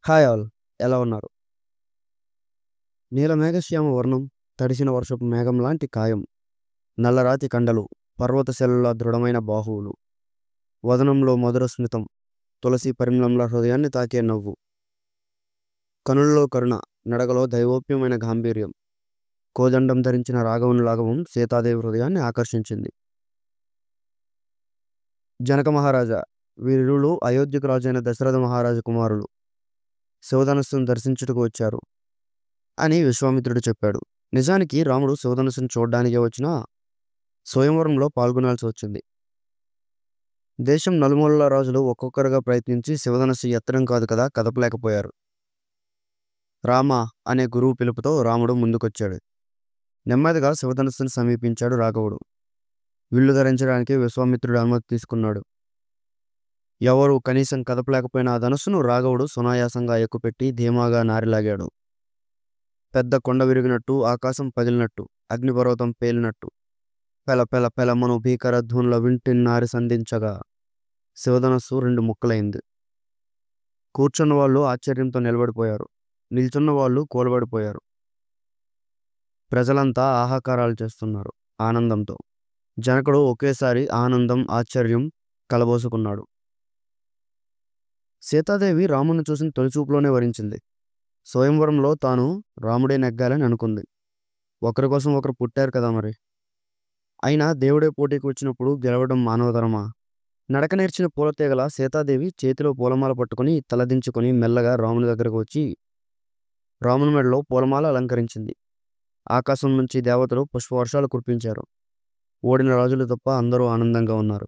Hi all. ఎలా ఉన్నారు? నీలమేఘశ్యామ వర్ణం, తడిసిన వర్షపు మేఘం లాంటి కాయం, నల్లరాతి కండలు, పర్వతశిలలా దృఢమైన బాహువులు, వదనంలో మధుర స్మితం, తులసి పరిమళంలా హృదయాన్ని తాకే నవ్వు, కనుల్లో కరుణ, నడకలో దైవోప్యమైన గాంభీర్యం, కోదండం ధరించిన రాఘవుని లాఘవం సీతాదేవి హృదయాన్ని ఆకర్షించింది. జనక మహారాజా, వీరిరువులు అయోధ్యకు రాజైన దశరథ మహారాజు కుమారులు. శివధనుస్సును దర్శించుటకు వచ్చారు అని విశ్వామిత్రుడు చెప్పాడు. నిజానికి రాముడు శివధనుస్సును చూడ్డానికే వచ్చినా స్వయంవరంలో పాల్గొనాల్సి వచ్చింది. దేశం నలుమూలల రాజులు ఒక్కొక్కరుగా ప్రయత్నించి శివధనుస్సు ఎత్తడం కాదు కదా కదపలేకపోయారు. రామ అనే గురువు పిలుపుతో రాముడు ముందుకొచ్చాడు. నెమ్మదిగా శివధనుస్సును సమీపించాడు రాఘవుడు. విల్లు ధరించడానికి విశ్వామిత్రుడు అనుమతి తీసుకున్నాడు. ఎవరు కనీసం కదపలేకపోయిన ఆ ధనుస్సును రాఘవుడు సునాయాసంగా ఎక్కుపెట్టి ధీమాగా నారిలాగాడు. పెద్ద కొండ విరిగినట్టు, ఆకాశం పగిలినట్టు, అగ్నిపర్వతం పేలినట్టు, పెల పెల పెలమను భీకర ధ్వనుల వింటిని నారి సంధించగా శివధనస్సు రెండు ముక్కలైంది. కూర్చున్న వాళ్ళు ఆశ్చర్యంతో నిలబడిపోయారు. నిల్చున్న వాళ్ళు కూలబడిపోయారు. ప్రజలంతా ఆహాకారాలు చేస్తున్నారు ఆనందంతో. జనకుడు ఒకేసారి ఆనందం, ఆశ్చర్యం కలబోసుకున్నాడు. సీతాదేవి రాముని చూసిన తొలిచూపులోనే వరించింది. స్వయంవరంలో తాను రాముడే నెగ్గాలని అనుకుంది. ఒకరి కోసం ఒకరు పుట్టారు కదా మరి. అయినా దేవుడే పోటీకి వచ్చినప్పుడు గెలవడం మానవతరమా? నడక నేర్చిన పూలతీగల సీతాదేవి చేతిలో పూలమాల పట్టుకుని తలదించుకొని మెల్లగా రాముని దగ్గరకు వచ్చి రాముని మెడలో పూలమాల అలంకరించింది. ఆకాశం నుంచి దేవతలు పుష్పవర్షాలు కురిపించారు. ఓడిన రాజులు తప్ప అందరూ ఆనందంగా ఉన్నారు.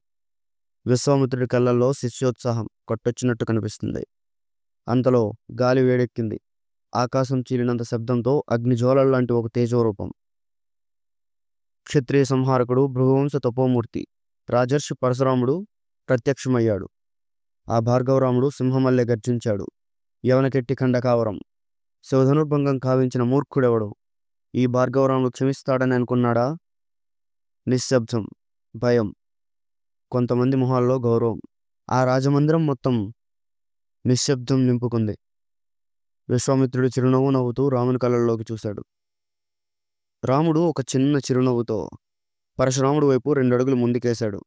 విశ్వామిత్రుడి కళ్ళల్లో శిష్యోత్సాహం కొట్టొచ్చినట్టు కనిపిస్తుంది. అంతలో గాలి వేడెక్కింది. ఆకాశం చీలినంత శబ్దంతో అగ్నిజ్వాలలాంటి ఒక తేజోరూపం, క్షత్రియ సంహారకుడు, భృగువంశ తపోమూర్తి రాజర్షి పరశురాముడు ప్రత్యక్షమయ్యాడు. ఆ భార్గవరాముడు సింహమల్లె గర్జించాడు. యవనకెట్టి ఖండకావరం, శివధనుర్భంగం కావించిన మూర్ఖుడెవడు ఈ భార్గవరాముడు క్షమిస్తాడని అనుకున్నాడా? నిశ్శబ్దం, భయం, కొంతమంది మొహాల్లో గౌరవం. ఆ రాజమందిరం మొత్తం నిశ్శబ్దం నింపుకుంది. విశ్వామిత్రుడు చిరునవ్వు నవ్వుతూ రాముని కళ్ళల్లోకి చూశాడు. రాముడు ఒక చిన్న చిరునవ్వుతో పరశురాముడు వైపు 2 అడుగులు ముందుకేశాడు.